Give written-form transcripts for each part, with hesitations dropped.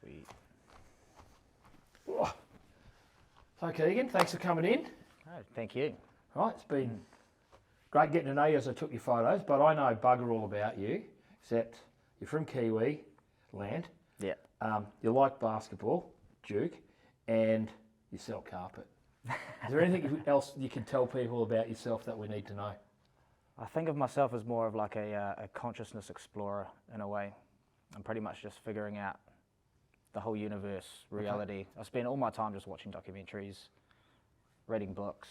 Sweet. Oh. So Keegan, thanks for coming in. Oh, thank you. Right, it's been great getting to know you as I took your photos, but I know bugger all about you, except you're from Kiwi land. Yeah. You like basketball, Duke, and you sell carpet. Is there anything else you can tell people about yourself that we need to know? I think of myself as more of like a consciousness explorer in a way. I'm pretty much just figuring out the whole universe, reality. I spend all my time just watching documentaries, reading books.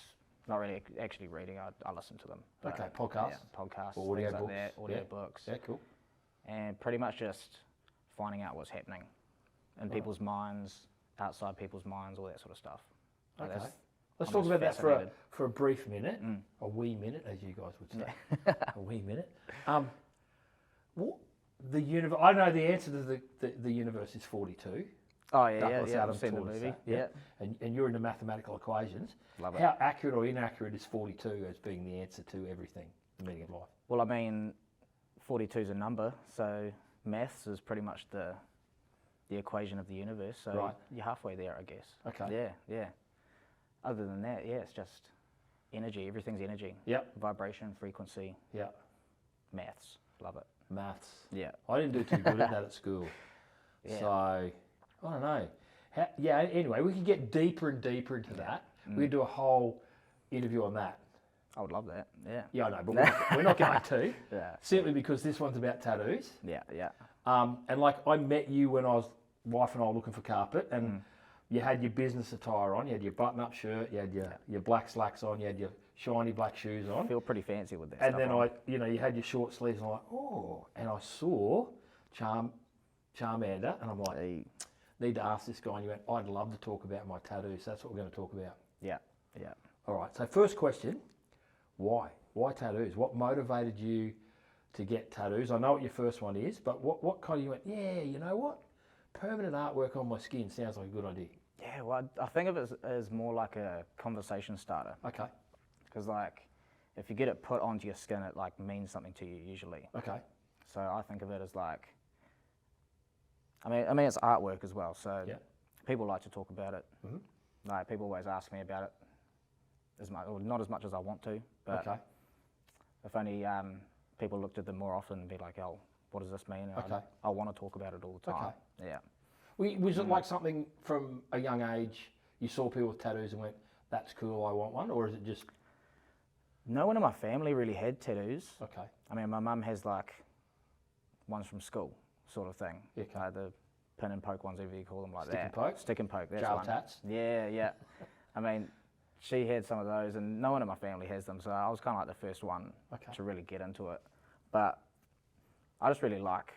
Not really actually reading, I listen to them. Okay, podcasts? Yeah, podcasts, Or audio things books. like that, audio books. Yeah, cool. And pretty much just finding out what's happening in people's minds, outside people's minds, all that sort of stuff. Okay. That's- Let's I'm talk just about that fascinated. for a brief minute, a wee minute, as you guys would say, a wee minute. What the universe? I know the answer to the universe is 42. Oh yeah, Douglas yeah, I've Adams seen the taught us movie. that, Yeah. And you're into mathematical equations. Love it. How accurate or inaccurate is 42 as being the answer to everything, the meaning of life? Well, I mean, 42 is a number, so maths is pretty much the equation of the universe. So Right. you're halfway there, I guess. Okay. Yeah, yeah. Other than that, yeah, it's just energy. Everything's energy. Yep. Vibration, frequency, Yeah. maths. Love it. Maths. Yeah. I didn't do too good at that at school. Yeah. So, I don't know. Anyway, we can get deeper and deeper into that. We can do a whole interview on that. I would love that. Yeah. Yeah, I know, but we're not going to. Yeah. Simply because this one's about tattoos. Yeah, yeah. And like I met you when I was, wife and I were looking for carpet, and you had your business attire on. You had your button-up shirt, you had your black slacks on, you had your shiny black shoes on. I feel pretty fancy with that And stuff then on. you had your short sleeves, and I'm like, oh. And I saw Charmander, and I'm like, Hey. need to ask this guy. And you went, I'd love to talk about my tattoos. That's what we're going to talk about. Yeah, yeah. All right. So first question, why? Why tattoos? What motivated you to get tattoos? I know what your first one is, but what kind of you went, yeah, you know what? Permanent artwork on my skin sounds like a good idea. Yeah, well, I think of it as more like a conversation starter. Okay. Because, like, if you get it put onto your skin, it, like, means something to you usually. Okay. So I think of it as, like, I mean, it's artwork as well, so Yeah. people like to talk about it. Mhm. Like, people always ask me about it, or not as much as I want to, but Okay. if only people looked at them more often and be like, oh, what does this mean? And Okay. I want to talk about it all the time. Yeah. Was it like something from a young age, you saw people with tattoos and went, that's cool, I want one? Or is it just, No one in my family really had tattoos. okay. I mean, my mum has, like, ones from school sort of thing. Yeah, okay. The pin and poke ones, whatever you call them, like Stick that. and poke? Stick and poke, that's Jail one. tats? Yeah, yeah. I mean, she had some of those, and no one in my family has them, so I was kind of like the first one Okay. to really get into it. But I just really like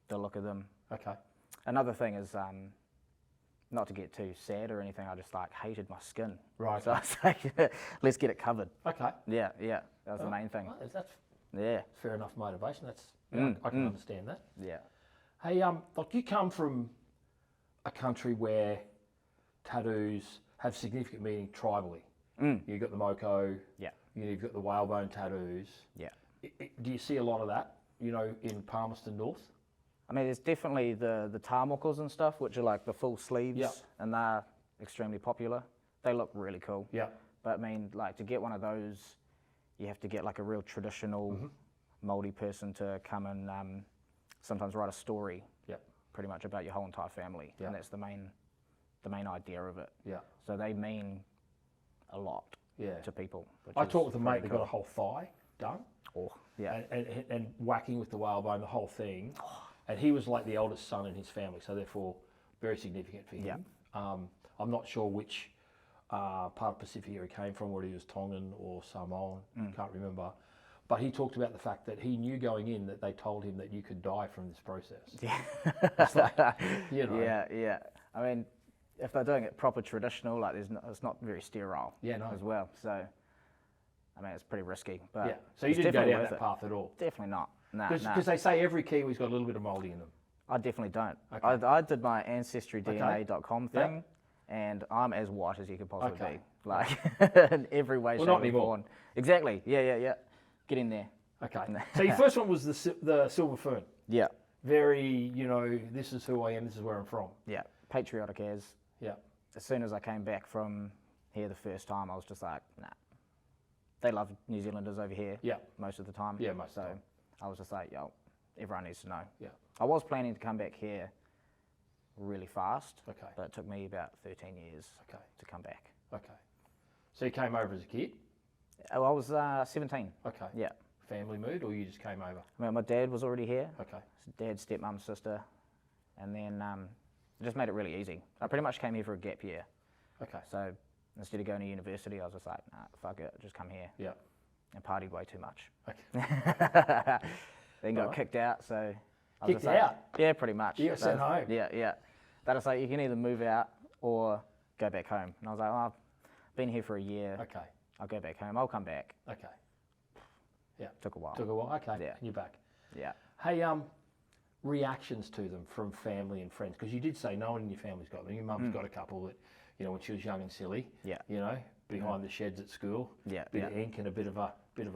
the look of them. Okay. Another thing is, not to get too sad or anything, I just like hated my skin. Right. So I was like, let's get it covered. Okay. Yeah, yeah, that was the main thing. Well, that's Yeah, fair enough motivation. I can understand that. yeah. Hey, like you come from a country where tattoos have significant meaning tribally. You've got the Moko, Yeah. you've got the whalebone tattoos. Yeah. Do you see a lot of that, in Palmerston North? I mean, there's definitely the tarmokos and stuff, which are like the full sleeves, Yeah. and they're extremely popular. They look really cool. Yeah. But I mean, like to get one of those, you have to get like a real traditional Māori person to come and sometimes write a story, Yeah. pretty much about your whole entire family, Yeah. and that's the main idea of it. Yeah. So they mean a lot Yeah. to people. which I is talked with a mate very that cool. got a whole thigh done. Oh, yeah. And whacking with the whalebone, the whole thing. And he was like the eldest son in his family, so therefore very significant for him. I'm not sure which part of Pacifica he came from, whether he was Tongan or Samoan, can't remember. But he talked about the fact that he knew going in that they told him that you could die from this process. Yeah. It's like, Yeah, yeah. I mean, if they're doing it proper traditional, like it's not very sterile Yeah, no. as well. So, I mean, it's pretty risky. But Yeah. So you it's didn't go definitely down worth that it. path at all? Definitely not. Nah, Because they say every Kiwi's got a little bit of Māori in them. I definitely don't. Okay. I did my ancestry.dna.com thing, and I'm as white as you could possibly Okay. be. Like, in every way, Well, shape, not or anymore. form. Exactly. Yeah, yeah, yeah. Get in there. Okay. So your first one was the silver fern. Yeah. very, this is who I am, this is where I'm from. Yeah, patriotic as. Yeah. As soon as I came back from here the first time, I was just like, nah. They love New Zealanders over here. Yeah. Most of the time. Yeah, most so of the time. I was just like, yo, everyone needs to know. Yeah. I was planning to come back here really fast. Okay. But it took me about 13 years to come back. Okay. So you came over as a kid? Oh, I was 17. Okay. Yeah. Family mood, or you just came over? I mean, my dad was already here. Okay. Dad, stepmom, sister. And then it just made it really easy. I pretty much came here for a gap year. Okay. So instead of going to university, I was just like, nah, fuck it, just come here. Yeah. And partied way too much. Okay. Then got kicked out, so... I was Kicked just like, out? Yeah, pretty much. You got sent home? Yeah. But it's like, you can either move out or go back home. And I was like, I've been here for a year. Okay. I'll go back home. I'll come back. Okay. Yeah. Took a while. Took a while. Okay. Yeah. And you're back. Yeah. Hey, reactions to them from family and friends, because you did say no one in your family's got them. Your mum's got a couple that, when she was young and silly. Yeah. Behind the sheds at school. Yeah. Bit of ink and a bit of a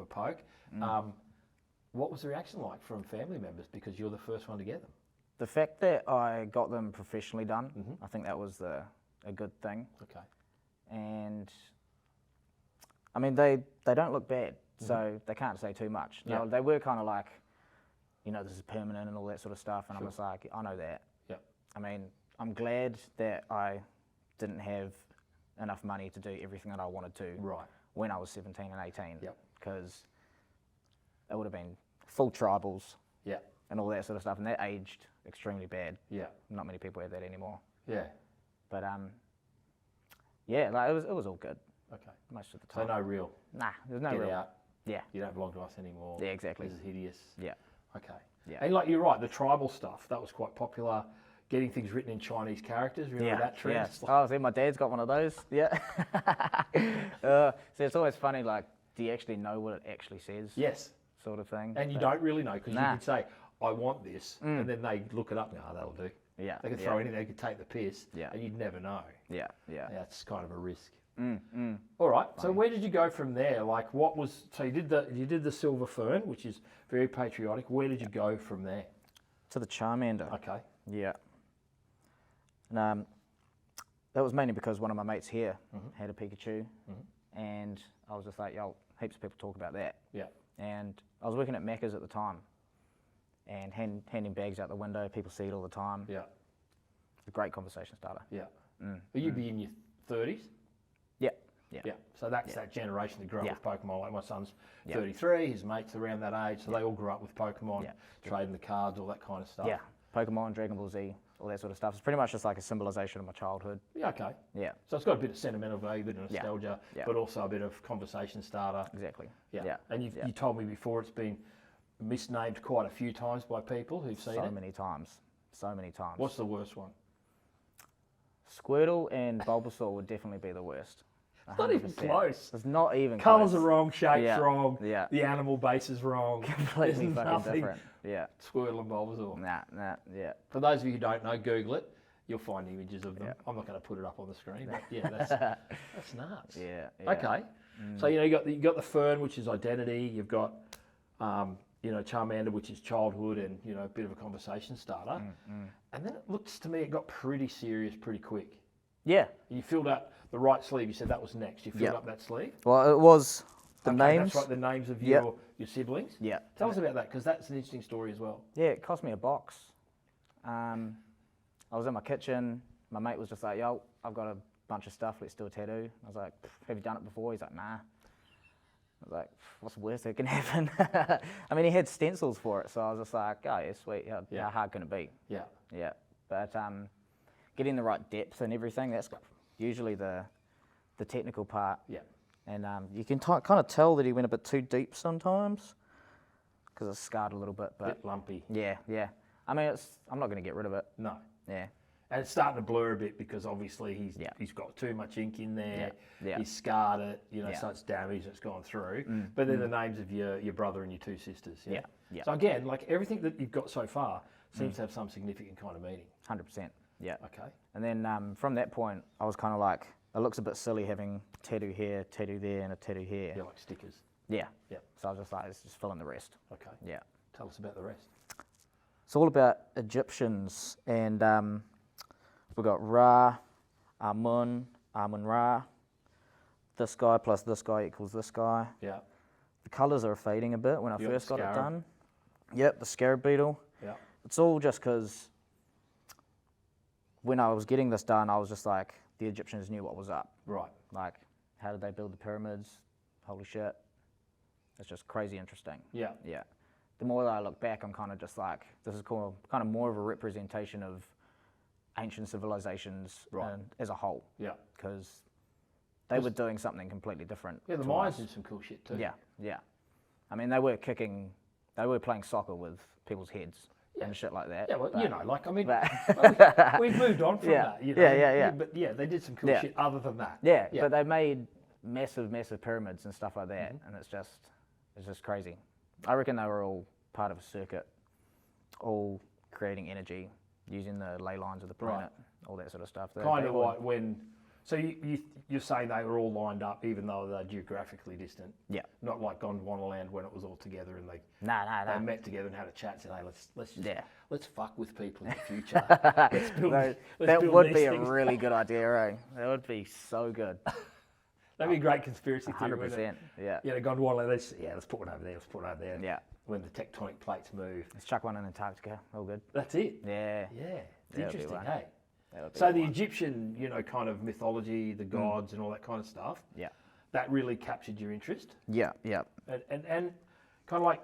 poke. What was the reaction like from family members, because you're the first one to get them? The fact that I got them professionally done, I think that was a good thing. Okay. And I mean, they don't look bad, so they can't say too much. Yeah. No, they were kind of like, this is permanent and all that sort of stuff, and I'm just like, I know that. Yeah. I mean, I'm glad that I didn't have enough money to do everything that I wanted to when I was 17 and 18, because it would have been full tribals and all that sort of stuff, and that aged extremely bad. Yeah. Not many people have that anymore. Yeah. But like it was all good. Okay. Most of the So time. no real. Nah, there's no Get real. out. Yeah. You don't belong to us anymore. Yeah, exactly. This is hideous. Yeah. Okay. Yeah. And like you're right, the tribal stuff, that was quite popular. Getting things written in Chinese characters. Remember that trend? Yeah. It's like- Oh, see, my dad's got one of those. Yeah. See, it's always funny. Like, do you actually know what it actually says? Yes. Sort of thing. And you But- don't really know, because you Nah. can say, I want this, and then they look it up. Now that'll do. Yeah. They could throw anything. They could take the piss, Yeah. and you'd never know. Yeah. Yeah, it's kind of a risk. Mm. All right. So where did you go from there? Like, what was? So you did the silver fern, which is very patriotic. Where did you go from there? To the Charmander. Okay. Yeah. And that was mainly because one of my mates here had a Pikachu, and I was just like, yo, heaps of people talk about that. Yeah. And I was working at Macca's at the time, and handing bags out the window. People see it all the time. Yeah. It's a great conversation starter. Yeah. But you'd be in your 30s. Yeah. Yeah. So that's that generation that grew up Yeah. with Pokemon. Like my son's Yeah. 33, his mates around that age, so they all grew up with Pokemon, Yeah. trading the cards, all that kind of stuff. Yeah. Pokemon, Dragon Ball Z, all that sort of stuff. It's pretty much just like a symbolization of my childhood. Yeah, okay. Yeah. So it's got a bit of sentimental value, a bit of Yeah. nostalgia, Yeah. but also a bit of conversation starter. Exactly. Yeah. Yeah. And you told me before it's been misnamed quite a few times by people who've seen So it. many times. So many times. What's the worst one? Squirtle and Bulbasaur would definitely be the worst. It's not even 100%. close. It's not even Colours close. are wrong, shape's Yeah. wrong, Yeah. the animal base is wrong. Completely There's fucking nothing. different. Yeah. Squirtle and Bulbasaur. Nah, yeah. For those of you who don't know, Google it. You'll find images of them. Yeah. I'm not going to put it up on the screen, but yeah, that's nuts. Yeah. Okay. So you got the fern, which is identity. You've got Charmander, which is childhood, and a bit of a conversation starter. And then it looks to me it got pretty serious pretty quick. Yeah. You filled out the right sleeve. You said that was next. You filled Yeah. up that sleeve. Well, it was the Okay, names. That's right. The names of Yep. your siblings. Yeah. Tell us about that, because that's an interesting story as well. Yeah, it cost me a box. I was in my kitchen. My mate was just like, yo, I've got a bunch of stuff. Let's do a tattoo. I was like, have you done it before? He's like, nah. I was like, what's the worst that can happen? I mean, he had stencils for it. So I was just like, oh, yeah, sweet. How hard can it be? Yeah. Yeah. But getting the right depth and everything, that's usually the technical part. Yeah. And you can kind of tell that he went a bit too deep sometimes because it's scarred a little bit. But Bit lumpy. yeah. I mean, I'm not going to get rid of it. No. Yeah. And it's starting to blur a bit, because obviously Yeah. he's got too much ink in there. Yeah. He's scarred it, Yeah. so it's damaged, it's gone through. But then the names of your brother and your two sisters. Yeah. Yeah. So again, like everything that you've got so far seems to have some significant kind of meaning. 100%. Yeah. Okay. And then from that point, I was kind of like, it looks a bit silly having tattoo here, tattoo there, and a tattoo here. Yeah, like stickers. Yeah. Yeah. So I was just like, let's just fill in the rest. Okay. Yeah. Tell us about the rest. It's all about Egyptians, and we've got Ra, Amun, Amun-Ra. This guy plus this guy equals this guy. Yeah. The colours are fading a bit when I You got first the got it scarab. done. Yep, the scarab beetle. Yeah. It's all just because when I was getting this done, I was just like, the Egyptians knew what was up. Right. Like, how did they build the pyramids? Holy shit. It's just crazy interesting. Yeah. Yeah. The more that I look back, I'm kind of just like, this is kind of more of a representation of ancient civilizations Right. as a whole. Yeah. Because they were doing something completely different. Yeah, the to Mayans us. did some cool shit too. Yeah, yeah. I mean, they were playing soccer with people's heads and shit like that. Yeah, well, you know, like, I mean, but- we've moved on from Yeah. that. You know? Yeah. But yeah, they did some cool Yeah. shit other than that. Yeah, but they made massive pyramids and stuff like that, Mm-hmm. and it's just crazy. I reckon they were all part of a circuit, all creating energy, using the ley lines of the planet, all that sort of stuff. Kind of like when, so you're saying they were all lined up even though they're geographically distant. Yeah. Not like Gondwanaland when it was all together and they Nah. met together and had a chat and said, hey, let's just, Yeah. let's fuck with people in the future. Let's build, that let's build would these be a things. really good idea, eh? That would be so good. That'd be a great conspiracy theory. 100%. Yeah. You know, Gondwana, let's put one over there, let's put one over there. Yeah. When the tectonic plates move. Let's chuck one in Antarctica. All good. That's it. Yeah. Yeah. It's That would be interesting, one. hey? That would be So the one. Egyptian, you know, kind of mythology, the gods and all that kind of stuff, Yeah. that really captured your interest. Yeah. And kind of like,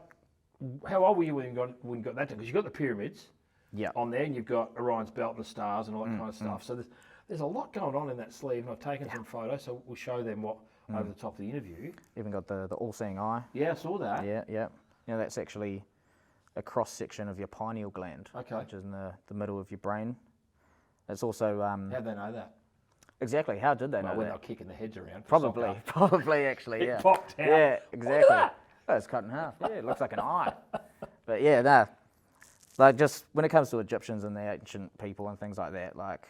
how old were you when you got that done? Because you've got the pyramids Yeah. on there and you've got Orion's belt and the stars and all that kind of stuff. So there's a lot going on in that sleeve, and I've taken some photos, so we'll show them what over the top of the interview. Even got the all-seeing eye. Yeah, I saw that. Yeah. You know, that's actually a cross-section of your pineal gland, Okay. which is in the middle of your brain. It's also How'd they know that? exactly. How did they Well, know when they that? were kicking the heads around. For Probably, soccer. actually. It Yeah. popped out. Yeah, exactly. that. Oh, it's cut in half. Yeah, it looks like an eye. But yeah, nah. Like, just when it comes to Egyptians and the ancient people and things like that, like,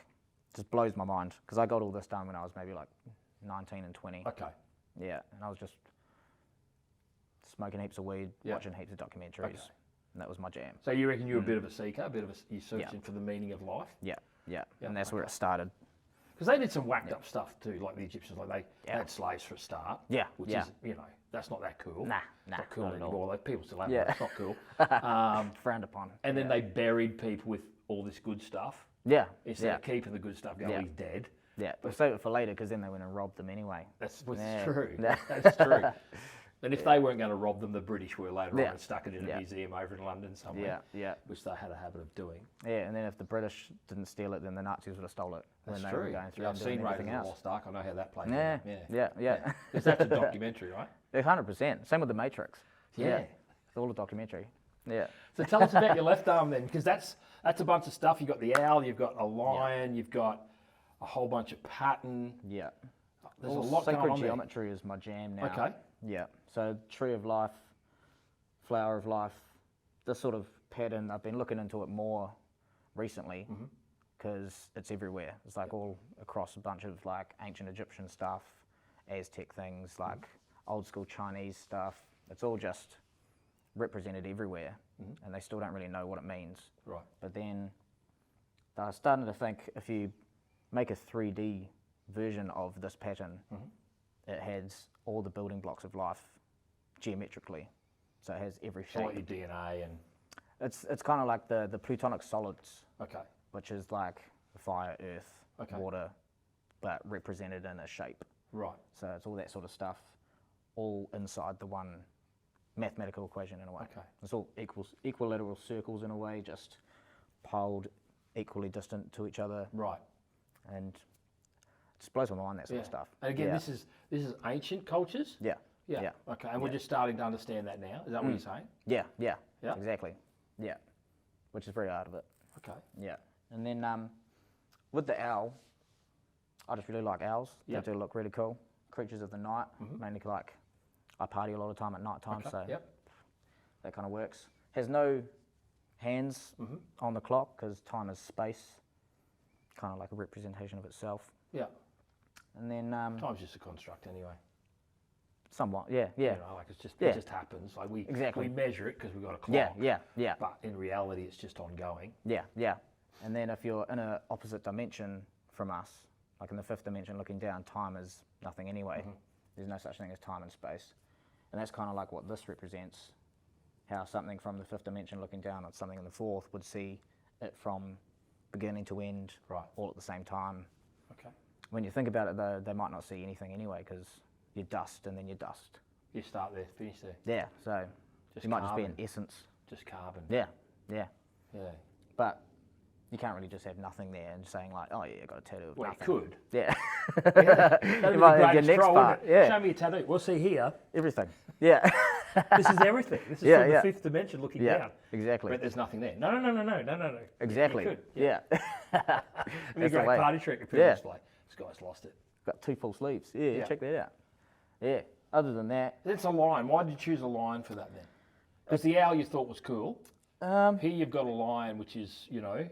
just blows my mind, because I got all this done when I was maybe like 19 and 20. Okay. Yeah, and I was just smoking heaps of weed, Yeah. watching heaps of documentaries, Okay. and that was my jam. So you reckon you're a bit of a seeker, you're searching for the meaning of life? Yeah, Yeah, and that's where it started. Because they did some whacked up stuff too, like the Egyptians, like they Yeah. had slaves for a start. Yeah, Which yeah. is, you know, that's not that cool. Nah, It's not cool not at all. anymore. Like, people still have Yeah. it, it's not cool. Frowned upon. And then they buried people with all this good stuff. Yeah, Instead yeah, of keeping the good stuff going, Yeah. he's dead. yeah. We'll save it for later, because then they went and robbed them anyway. That's Yeah. true. Yeah. That's true. And if they weren't going to rob them, the British were later Yeah. on and stuck it in a Yeah. museum over in London somewhere, Yeah. which they had a habit of doing. Yeah, and then if the British didn't steal it, then the Nazis would have stole it That's when they were true. going through Yeah, I've and doing seen Raiders everything of the else. Lost Ark. I know how that plays Yeah, out. yeah. Because that's a documentary, right? 100%. Same with the Matrix. Yeah. It's all a documentary. Yeah. So tell us about your left arm then, because that's a bunch of stuff. You've got the owl, you've got a lion, you've got a whole bunch of pattern. Yeah. There's All a lot sacred going on there. geometry is my jam now. Okay. Yeah. So tree of life, flower of life, this sort of pattern, I've been looking into it more recently because it's everywhere. It's like all across a bunch of like ancient Egyptian stuff, Aztec things, like old school Chinese stuff. It's all just represented everywhere, and they still don't really know what it means. Right. But then I was starting to think, if you make a 3D version of this pattern, it has all the building blocks of life geometrically. So it has every So shape. like your DNA and... It's kind of like the plutonic solids, Okay. which is like fire, earth, Okay. water, but represented in a shape. Right. So it's all that sort of stuff, all inside the one mathematical equation in a way. Okay. It's all equilateral circles in a way, just piled equally distant to each other, Right. and it just blows my mind, that sort of stuff. And again, Yeah. this is ancient cultures? Yeah. Yeah. Yeah. Okay. And we're just starting to understand that now. Is that what you're saying? Yeah. Yeah. Exactly. Yeah. Which is very hard of it. Okay. Yeah. And then with the owl, I just really like owls. Yep. They do look really cool. Creatures of the night, mainly like I party a lot of time at night time, Okay. so Yep. that kind of works. Has no hands on the clock because time is space, kind of like a representation of itself. Yeah. And then Time's just a construct anyway. Somewhat, yeah. You know, like it just happens. Like we measure it because we've got a clock. Yeah. But in reality, it's just ongoing. Yeah. And then if you're in an opposite dimension from us, like in the fifth dimension looking down, time is nothing anyway. There's no such thing as time and space. And that's kind of like what this represents, how something from the fifth dimension looking down at something in the fourth would see it from beginning to end, all at the same time. Okay. When you think about it though, they might not see anything anyway because you're dust and then you're dust. You start there, finish there. Yeah, so Just you might just be carbon. an essence. Just carbon. Yeah. Yeah. But you can't really just have nothing there and saying like, oh yeah, I got a tattoo of Well, nothing. you could. Yeah. That'd You might have your be the next greatest part. troll, Yeah. Show me a tattoo. We'll see here. Everything. Yeah. This is everything. This is Yeah, from yeah. the fifth dimension looking Yeah, down. exactly. But there's nothing there. No. Exactly. You could. Yeah. It'd be a That's the great way. party trick if people Yeah. just like, this guy's lost it. Got 2 full sleeves. Yeah, Yeah. check that out. Yeah. Other than that, It's a lion. Why did you choose a lion for that then? Because the owl you thought was cool. Here you've got a lion, which is, you know,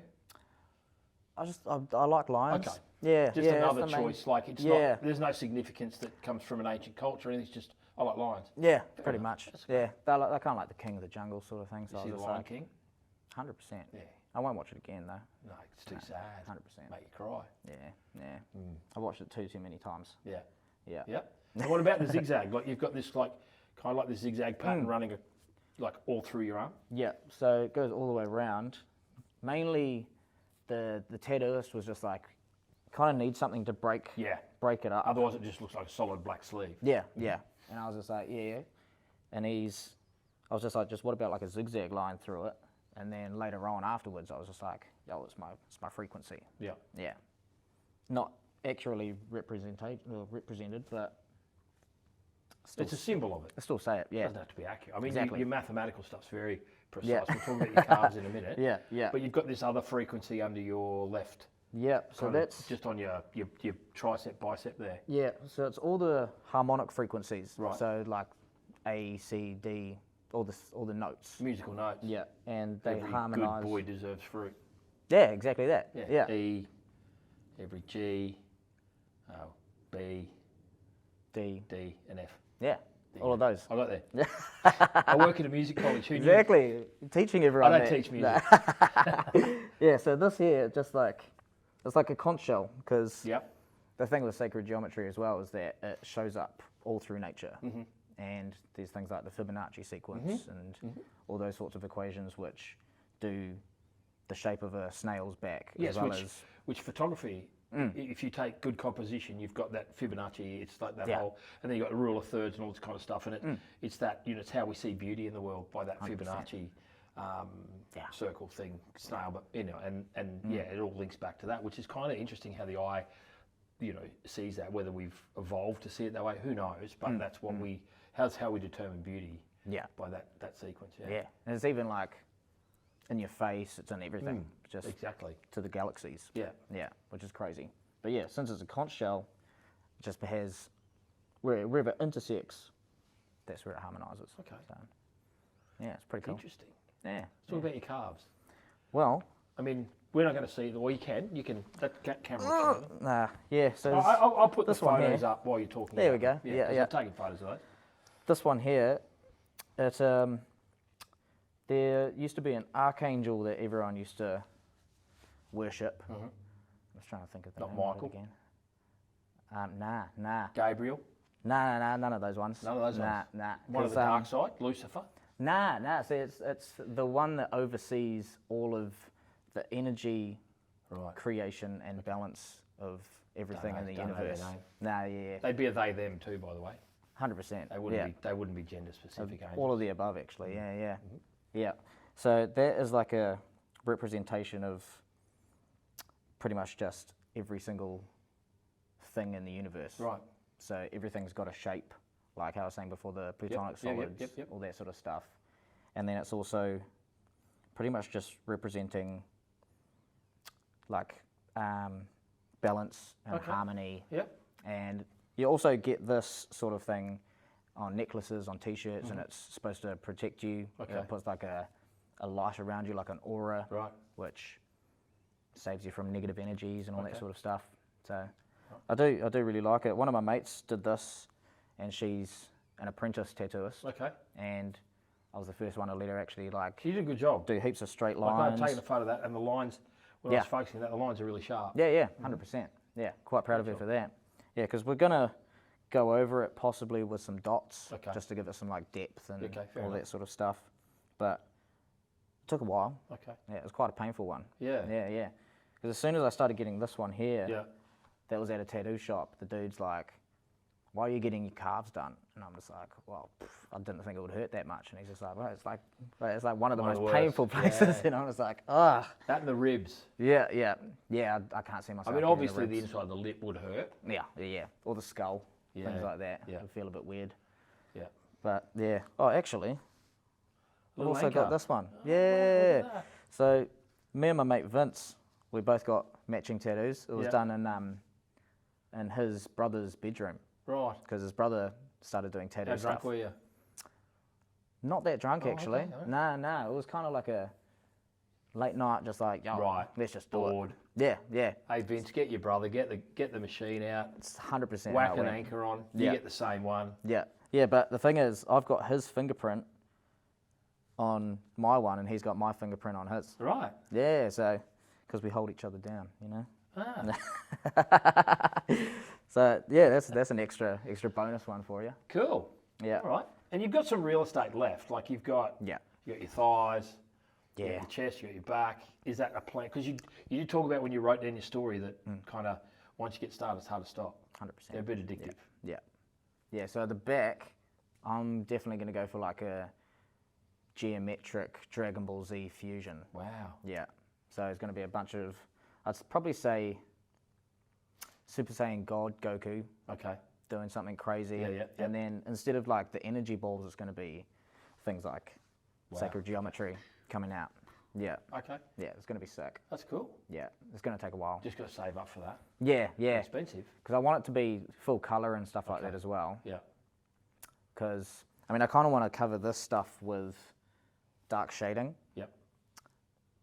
I like lions. Okay. Yeah. just yeah, that's another the main- choice. Like it's Yeah. not. There's no significance that comes from an ancient culture. And it's just I like lions. Yeah, pretty enough. much. That's Yeah, they're kind of like the king of the jungle sort of thing. So You I see was the just Lion like, King? 100%. Yeah. I won't watch it again though. No, it's too sad. 100%. Make you cry. Yeah. I watched it too many times. Yeah. Yeah. Yep. And what about the zigzag? Like you've got this like kind of like this zigzag pattern running like all through your arm. Yeah. So it goes all the way around. Mainly, the tattooist was just like, kind of need something to break it up. Otherwise, it just looks like a solid black sleeve. Yeah. And I was just like, yeah. And I was just like, what about like a zigzag line through it? And then later on afterwards, I was just like, yo, it's my frequency. Yeah. Yeah. Not accurately represented, but It's a symbol of it. I still say it. It Yeah. doesn't have to be accurate. I mean, Exactly. your mathematical stuff's very precise. Yeah. We'll talk about your calves in a minute. Yeah. But you've got this other frequency under your left. Yeah. So kind of that's just on your tricep, bicep there. yeah. So it's all the harmonic frequencies. Right. So like A, C, D, all the notes. Musical notes. Yeah. And they Every harmonize. good boy deserves fruit. Yeah. Exactly that. Yeah. Yeah. E, every G, B, D. D, and F. Yeah. All of those. I got there. I work at a music college. Who knew? Exactly. Teaching everyone. I don't that. teach music. Yeah. So this here, just like it's like a conch shell, because Yep. the thing with sacred geometry as well is that it shows up all through nature. And there's things like the Fibonacci sequence and all those sorts of equations which do the shape of a snail's back Yes, as well as which photography, if you take good composition, you've got that Fibonacci, it's like that Yeah. whole, and then you've got the rule of thirds and all this kind of stuff, and it's that, you know, it's how we see beauty in the world by that 100%. Fibonacci circle thing, snail, but, you know, and yeah, it all links back to that, which is kind of interesting how the eye, you know, sees that. Whether we've evolved to see it that way, who knows, but that's what that's how we determine beauty, yeah. by that sequence, Yeah. And it's even like in your face, it's in everything. Just Exactly. to the galaxies. Yeah. Yeah, which is crazy. But yeah, since it's a conch shell, it just has wherever it intersects, that's where it harmonizes. Okay. So, yeah, it's pretty cool. Interesting. Yeah. Let's talk about your calves. Well, I mean, we're not going to see them, or you can, that camera will show them. nah, yeah. So this, I'll put the this one photos here. up while you're talking. There about we them. go. Yeah, 'cause yeah. I'm taking photos of those. this one here, it there used to be an archangel that everyone used to worship. I was trying to think of the Not name of it Michael? again. Nah. Gabriel, Nah, none of those ones. None of those nah, ones? Nah. one of 'Cause, the dark side, Lucifer. Nah. See, it's the one that oversees all of the energy Right. creation and balance of everything in the don't know their universe. name. Nah, yeah, They'd be a they them too, by the way. 100%. They wouldn't yeah. be. They wouldn't be gender specific. angels. All of the above, actually. Yeah. So that is like a representation of pretty much just every single thing in the universe. Right. So everything's got a shape, like how I was saying before, the plutonic Yeah, solids, yep. all that sort of stuff. And then it's also pretty much just representing like balance and Okay. harmony. Yep. And you also get this sort of thing on necklaces, on t-shirts, and it's supposed to protect you. Okay. It puts like a light around you, like an aura, Right. which saves you from negative energies and all that Okay. sort of stuff. So I do really like it. One of my mates did this, and she's an apprentice tattooist, Okay. and I was the first one to let her actually like You did a good job. do heaps of straight Like lines. I've taken a photo of that, and the lines, when I Yeah. was focusing that, the lines are really sharp. Yeah, 100%. Yeah, quite proud of her for that. Yeah, because we're gonna go over it possibly with some dots, Okay. just to give it some like depth and Okay, fair all enough. that sort of stuff. But it took a while. Okay. Yeah, it was quite a painful one. Yeah. Yeah. Because as soon as I started getting this one here, Yeah. that was at a tattoo shop. The dude's like, "Why are you getting your calves done?" And I'm just like, "Well, I didn't think it would hurt that much." And he's just like, "Well, it's like one of the One of most the worst. painful places." Yeah. And I'm just like, "Ugh." That and the ribs. Yeah. I can't see myself. I mean, getting obviously the ribs. inside of the lip would hurt. Yeah. Or the skull, things Yeah, like that. yeah. Would feel a bit weird. Yeah. But yeah. Oh, actually, I've Little also got anchor. this one. Oh, Yeah. look at that. So me and my mate Vince, we both got matching tattoos. It was Yeah. done in his brother's bedroom Right. because his brother started doing How tattoo drunk stuff. were you? Not that drunk Oh, actually. okay, alright. Nah. It was kind of like a late night, just like, yo, Right. let's just do Bored. it. Yeah. Hey Vince, get your brother, get the machine out, It's 100% whack how it an went. anchor on. You Yeah. get the same one. Yeah. But the thing is, I've got his fingerprint on my one, and he's got my fingerprint on his. Right. Yeah. So, because we hold each other down, you know. Ah, So yeah, that's an extra bonus one for you. cool. Yeah. All right. And you've got some real estate left. Like you've got Yeah. you got your thighs, you Yeah. got your chest, you got your back. Is that a plan? Because you did talk about when you wrote down your story that kind of once you get started, it's hard to stop. 100%. They're a bit addictive. Yeah. So the back, I'm definitely going to go for like a geometric Dragon Ball Z fusion. Wow. Yeah. So it's going to be a bunch of, I'd probably say, Super Saiyan God Goku Okay. doing something crazy. Yeah. And then instead of like the energy balls, it's going to be things like Wow. sacred geometry coming out. Yeah. Okay. Yeah. It's going to be sick. That's cool. Yeah. It's going to take a while. Just got to save up for that. Yeah. Expensive. Because I want it to be full color and stuff like Okay. that as well. Yeah. Because, I mean, I kind of want to cover this stuff with dark shading Yep.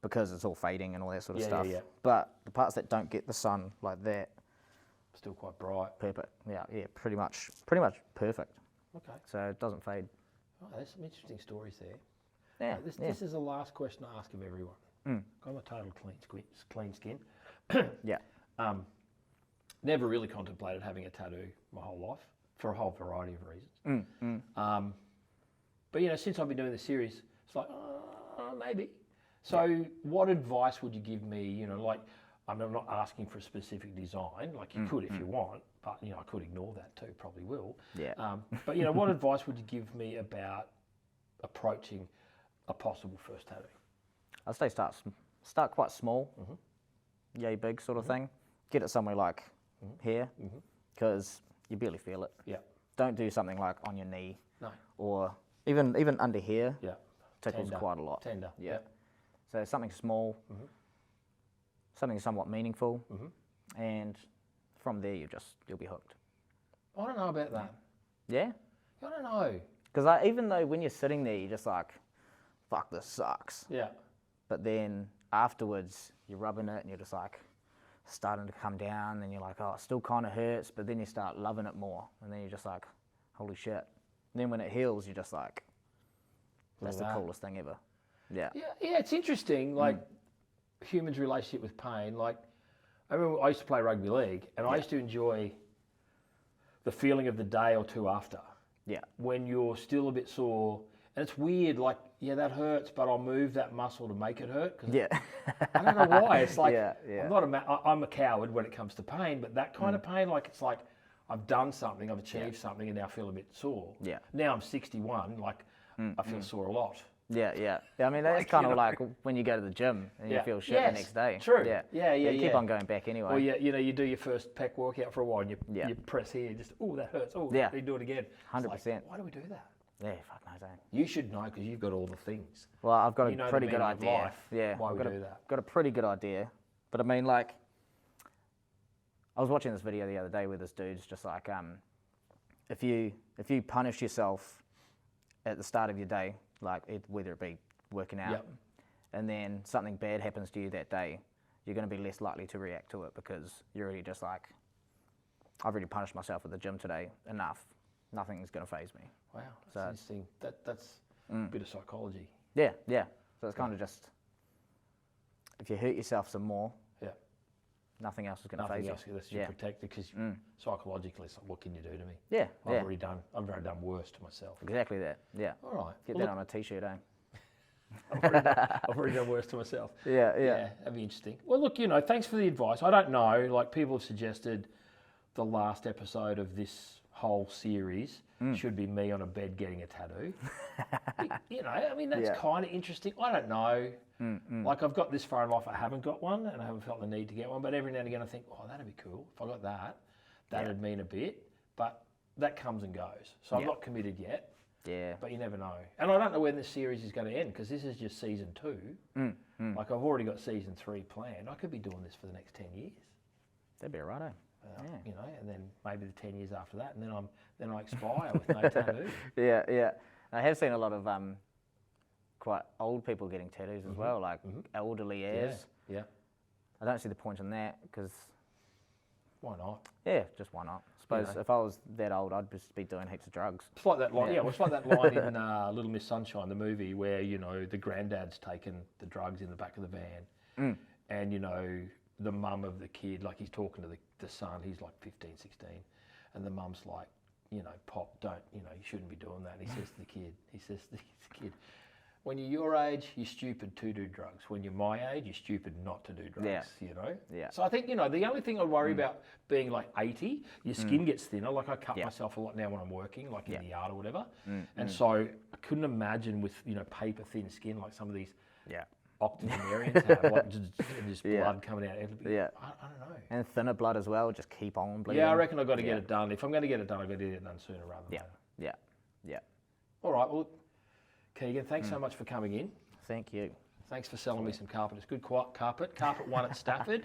because it's all fading and all that sort of Yeah, stuff. yeah. But the parts that don't get the sun like that, Still quite bright. perfect. Yeah, pretty much perfect. Okay. So it doesn't fade. Oh, there's some interesting stories there. Yeah, This is the last question I ask of everyone. Got a total clean skin. yeah. Never really contemplated having a tattoo my whole life for a whole variety of reasons. But you know, since I've been doing the series, it's like maybe. So, what advice would you give me? You know, like I'm not asking for a specific design. Like you could if you want, but you know, I could ignore that too. Probably will. Yeah. But you know, what advice would you give me about approaching a possible first tattoo? I'd say start quite small, yay big sort of thing. Get it somewhere like here, because you barely feel it. Yeah. Don't do something like on your knee No. or even under here. Yeah. Tickles Tender. quite a lot. Tender. Yeah. So something small, something somewhat meaningful, and from there you'll be hooked. I don't know about that. Yeah. I don't know. Because even though when you're sitting there, you're just like, fuck, this sucks. Yeah. But then afterwards, you're rubbing it and you're just like starting to come down and you're like, oh, it still kind of hurts. But then you start loving it more. And then you're just like, holy shit. And then when it heals, you're just like, that's the Look at that. coolest thing ever. Yeah. Yeah, it's interesting, like humans' relationship with pain. Like, I remember I used to play rugby league, and I used to enjoy the feeling of the day or two after, Yeah. when you're still a bit sore. And it's weird, like, yeah, that hurts, but I'll move that muscle to make it hurt. 'Cause Yeah. I don't know why. It's like, Yeah. I'm a coward when it comes to pain, but that kind of pain, like, it's like I've done something, I've achieved something, and now I feel a bit sore. Yeah. Now I'm 61, like, I feel sore a lot. Yeah. I mean, that's Like, kind you of know. like when you go to the gym and you Yeah. feel shit Yes, the next day. true. Yeah. Yeah. You keep on going back anyway. Or you do your first pec workout for a while and you press here, just, oh, that hurts. Oh, Yeah. you do it again. It's 100%. Like, why do we do that? Yeah, fuck knows, eh? You should know because you've got all the things. Well, I've got You know a the pretty good meaning of idea. life, Yeah, why I've we got do that. got a pretty good idea. But I mean, like, I was watching this video the other day where this dude's just like, if you punish yourself at the start of your day, like whether it be working out, Yep. and then something bad happens to you that day, you're going to be less likely to react to it because you're already just like, I've already punished myself at the gym today enough. Nothing's going to faze me. Wow, that's So- interesting. That's a bit of psychology. Yeah, yeah. So it's kind of just, if you hurt yourself some more, Yeah. nothing else is going to Nothing phase else, you. that's you Yeah. protected because psychologically, it's like, what can you do to me? Yeah, yeah. I've already done worse to myself. Exactly that. Yeah. All right. Get Well, that on a t-shirt, eh? I've already done worse to myself. Yeah, yeah. That'd be interesting. Well, look, thanks for the advice. I don't know, like people have suggested the last episode of this whole series should be me on a bed getting a tattoo. I mean, that's Yeah. kind of interesting. I don't know. Like I've got this far in life, I haven't got one and I haven't felt the need to get one, but every now and again I think, oh, that'd be cool. If I got that, that'd mean a bit, but that comes and goes. So I'm Yeah. not committed yet. Yeah. But you never know. And I don't know when this series is going to end because this is just season 2. Like I've already got season 3 planned. I could be doing this for the next 10 years. That'd be right, eh? And then maybe the 10 years after that, and then I expire with no tattoo. Yeah, yeah. I have seen a lot of quite old people getting tattoos as well, like elderly heirs. Yeah. I don't see the point in that because, Why not? yeah, just why not? I suppose if I was that old, I'd just be doing heaps of drugs. It's like that line. Yeah, it's like that line in Little Miss Sunshine, the movie, where the granddad's taken the drugs in the back of the van, and the mum of the kid, like he's talking to the son, he's like 15, 16, and the mum's like, Pop, don't, you shouldn't be doing that. And he says to the kid, when you're your age, you're stupid to do drugs. When you're my age, you're stupid not to do drugs, Yeah. So I think, the only thing I worry about being like 80, your skin gets thinner. Like I cut myself a lot now when I'm working, like in the yard or whatever. And so I couldn't imagine with, paper thin skin like some of these octogenarians have, like just blood coming out. It'd be, I don't know. And thinner blood as well, just keep on bleeding. Yeah, I reckon I've got to get it done. If I'm going to get it done, I've got to get it done sooner rather than later. Yeah. All right, well, Keegan, thanks so much for coming in. Thank you. Thanks for selling me some carpet. It's good carpet. Carpet 1 at Stafford.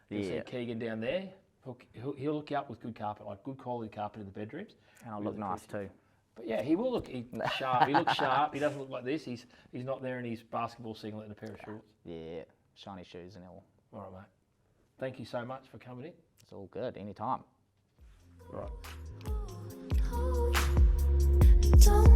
You see Keegan down there. He'll hook you up with good carpet, like good quality carpet in the bedrooms. And I'll look nice too. But yeah, he will look sharp. He looks sharp. He doesn't look like this. He's not there in his basketball singlet and a pair of shorts. Yeah, shiny shoes and all. All right, mate. Thank you so much for coming in. It's all good, anytime. All right. Don't